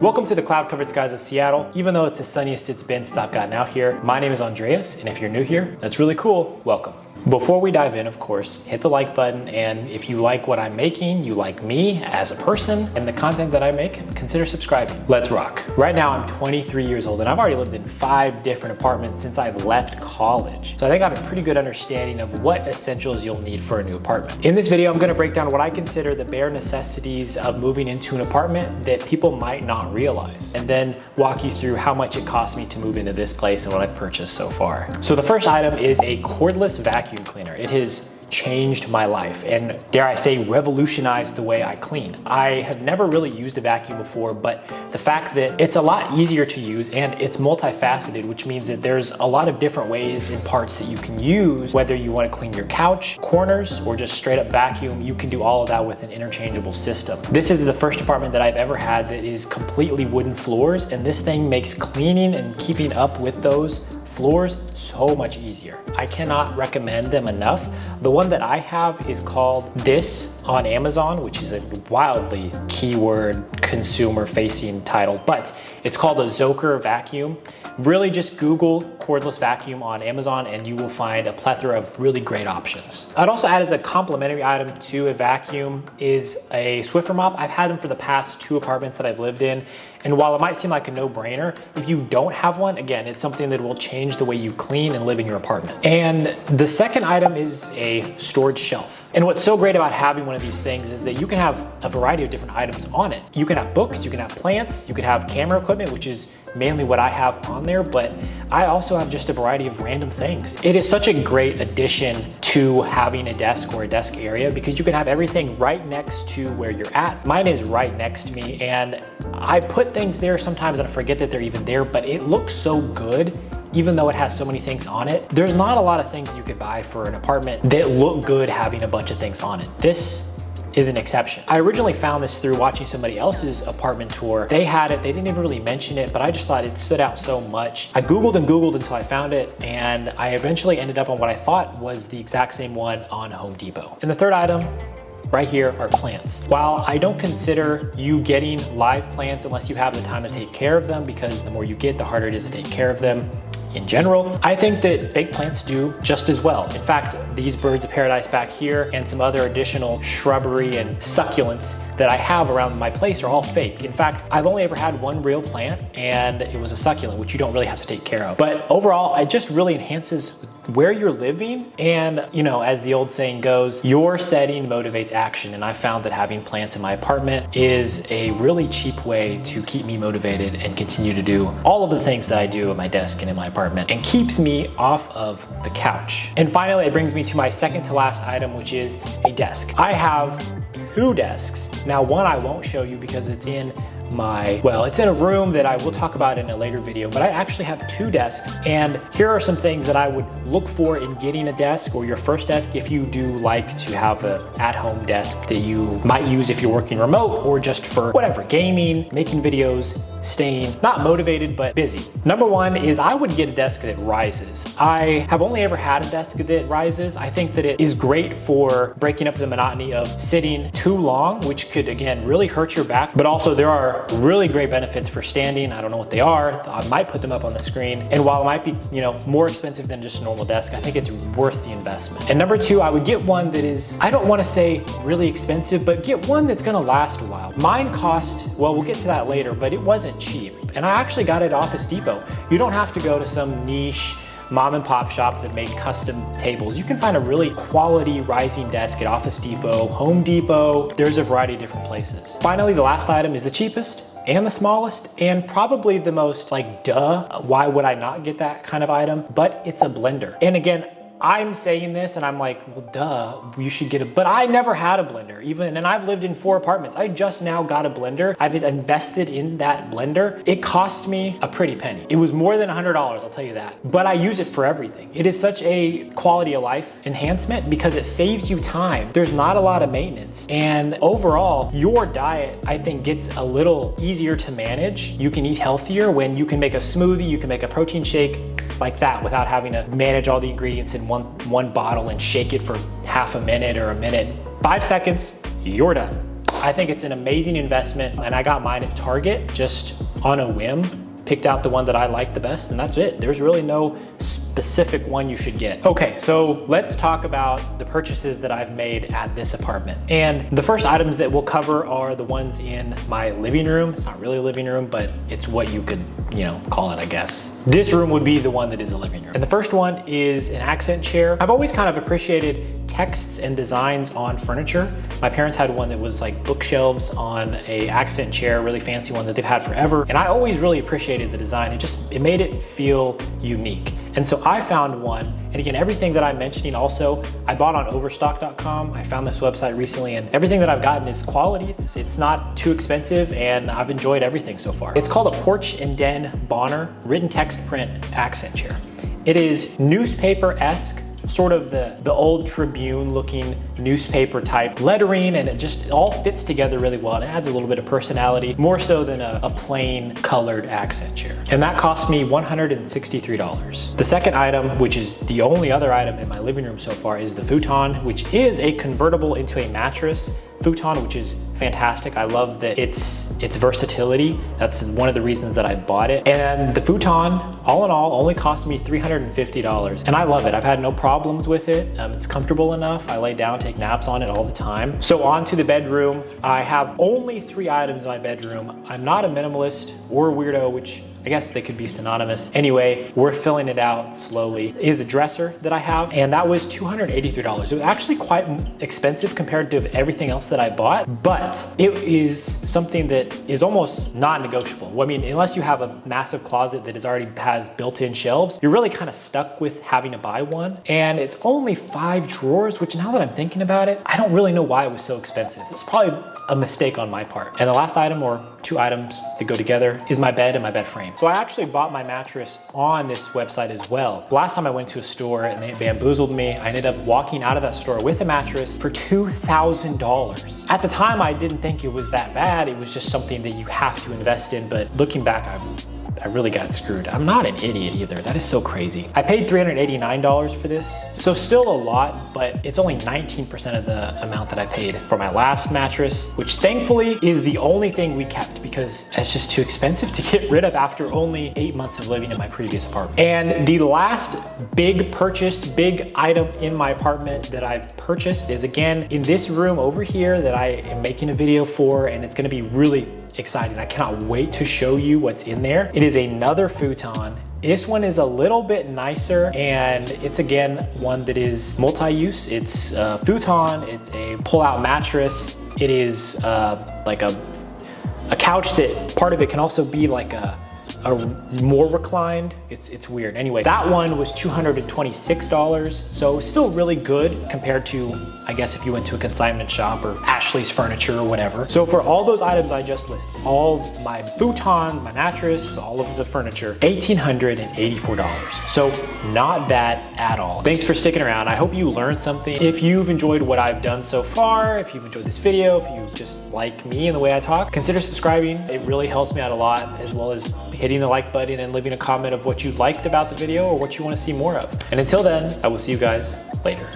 Welcome to the cloud covered skies of Seattle. Even though it's the sunniest it's been since I've gotten out here, my name is Andreas, and if you're new here, that's really cool, welcome. Before we dive in, of course, hit the like button, and if you like what I'm making, you like me as a person and the content that I make, consider subscribing. Let's rock. Right now I'm 23 years old and I've already lived in 5 different apartments since I've left college. So I think I have a pretty good understanding of what essentials you'll need for a new apartment. In this video, I'm gonna break down what I consider the bare necessities of moving into an apartment that people might not realize, and then walk you through how much it cost me to move into this place and what I've purchased so far. So the first item is a cordless vacuum cleaner. It has changed my life and, dare I say, revolutionized the way I clean. I have never really used a vacuum before, but the fact that it's a lot easier to use and it's multifaceted, which means that there's a lot of different ways and parts that you can use, whether you want to clean your couch, corners, or just straight up vacuum, you can do all of that with an interchangeable system. This is the first apartment that I've ever had that is completely wooden floors, and this thing makes cleaning and keeping up with those floors so much easier. I cannot recommend them enough. The one that I have is called This on Amazon, which is a wildly keyword consumer facing title, but it's called a Zoker vacuum. Really just Google cordless vacuum on Amazon and you will find a plethora of really great options. I'd also add as a complimentary item to a vacuum is a Swiffer mop. I've had them for the past 2 apartments that I've lived in. And while it might seem like a no-brainer, if you don't have one, again, it's something that will change the way you clean and live in your apartment. And the second item is a storage shelf. And what's so great about having one of these things is that you can have a variety of different items on it. You can have books, you can have plants, you can have camera equipment, which is mainly what I have on there, but I also have just a variety of random things. It is such a great addition to having a desk or a desk area because you can have everything right next to where you're at. Mine is right next to me, and I put things there sometimes and I forget that they're even there, but it looks so good. Even though it has so many things on it, there's not a lot of things you could buy for an apartment that look good having a bunch of things on it. This is an exception. I originally found this through watching somebody else's apartment tour. They had it, they didn't even really mention it, but I just thought it stood out so much. I Googled and Googled until I found it, and I eventually ended up on what I thought was the exact same one on Home Depot. And the third item right here are plants. While I don't consider you getting live plants unless you have the time to take care of them, because the more you get, the harder it is to take care of them in general, I think that fake plants do just as well. In fact, these birds of paradise back here and some other additional shrubbery and succulents that I have around my place are all fake. In fact, I've only ever had one real plant, and it was a succulent, which you don't really have to take care of. But overall, it just really enhances where you're living. And, you know, as the old saying goes, your setting motivates action. And I found that having plants in my apartment is a really cheap way to keep me motivated and continue to do all of the things that I do at my desk and in my apartment, and keeps me off of the couch. And finally, it brings me to my second to last item, which is a desk. I have 2 desks. Now, one I won't show you because it's in it's in a room that I will talk about in a later video, but I actually have 2 desks, and here are some things that I would look for in getting a desk or your first desk if you do like to have an at-home desk that you might use if you're working remote or just for whatever, gaming, making videos, staying not motivated but busy. Number 1 is I would get a desk that rises. I have only ever had a desk that rises. I think that it is great for breaking up the monotony of sitting too long, which could again really hurt your back, but also there are really great benefits for standing. I don't know what they are. I might put them up on the screen. And while it might be, you know, more expensive than just a normal desk, I think it's worth the investment. And number 2, I would get one that is, I don't want to say really expensive, but get one that's going to last a while. Mine cost, well, we'll get to that later, but it wasn't cheap. And I actually got it at Office Depot. You don't have to go to some niche mom and pop shop that made custom tables. You can find a really quality rising desk at Office Depot, Home Depot. There's a variety of different places. Finally, the last item is the cheapest and the smallest, and probably the most like, duh, why would I not get that kind of item? But it's a blender. And again, I'm saying this and I'm like, well, duh, you should get but I never had a blender and I've lived in 4 apartments. I just now got a blender. I've invested in that blender. It cost me a pretty penny. It was more than $100, I'll tell you that. But I use it for everything. It is such a quality of life enhancement because it saves you time. There's not a lot of maintenance. And overall, your diet, I think, gets a little easier to manage. You can eat healthier when you can make a smoothie, you can make a protein shake like that without having to manage all the ingredients in one bottle and shake it for half a minute or a minute. 5 seconds, you're done. I think it's an amazing investment, and I got mine at Target just on a whim. Picked out the one that I like the best, and that's it. There's really no specific one you should get. Okay, so let's talk about the purchases that I've made at this apartment. And the first items that we'll cover are the ones in my living room. It's not really a living room, but it's what you could, call it, I guess. This room would be the one that is a living room. And the first one is an accent chair. I've always kind of appreciated texts and designs on furniture. My parents had one that was like bookshelves on a accent chair, really fancy one that they've had forever. And I always really appreciated the design. It made it feel unique. And so I found one, and again, everything that I'm mentioning also, I bought on overstock.com. I found this website recently, and everything that I've gotten is quality. It's not too expensive, and I've enjoyed everything so far. It's called a Porch and Den Bonner written text print accent chair. It is newspaper-esque, sort of the old Tribune looking newspaper type lettering, and it just all fits together really well. It adds a little bit of personality, more so than a plain colored accent chair. And that cost me $163. The second item, which is the only other item in my living room so far, is the futon, which is a convertible into a mattress futon, which is fantastic. I love that its versatility. That's one of the reasons that I bought it. And the futon, all in all, only cost me $350. And I love it. I've had no problems with it. It's comfortable enough. I lay down, take naps on it all the time. So on to the bedroom. I have only 3 items in my bedroom. I'm not a minimalist or a weirdo, which I guess they could be synonymous. Anyway, we're filling it out slowly. Is a dresser that I have, and that was $283. It was actually quite expensive compared to everything else that I bought, but it is something that is almost not negotiable. I mean, unless you have a massive closet that already has built-in shelves, you're really kind of stuck with having to buy one. And it's only 5 drawers, which now that I'm thinking about it, I don't really know why it was so expensive. It's probably a mistake on my part. And the last item, or 2 items that go together, is my bed and my bed frame. So I actually bought my mattress on this website as well. The last time I went to a store and they bamboozled me, I ended up walking out of that store with a mattress for $2,000. At the time, I didn't think it was that bad. It was just something that you have to invest in, but looking back, I really got screwed. I'm not an idiot either. That is so crazy. I paid $389 for this, so still a lot, but it's only 19% of the amount that I paid for my last mattress, which thankfully is the only thing we kept because it's just too expensive to get rid of after only 8 months of living in my previous apartment. And the last big purchase, big item in my apartment that I've purchased is, again, in this room over here that I am making a video for, and it's gonna be really exciting. I cannot wait to show you what's in there. It is another futon. This one is a little bit nicer, and it's again one that is multi-use. It's a futon, it's a pull-out mattress. It is like a couch that part of it can also be like a more reclined. It's weird. Anyway, that one was $226, so it was still really good compared to, I guess, if you went to a consignment shop or Ashley's Furniture or whatever. So for all those items I just listed, all my futon, my mattress, all of the furniture, $1,884. So not bad at all. Thanks for sticking around. I hope you learned something. If you've enjoyed what I've done so far, if you've enjoyed this video, if you just like me and the way I talk, consider subscribing. It really helps me out a lot, as well as hitting the like button and leaving a comment of what you liked about the video or what you want to see more of. And until then, I will see you guys later.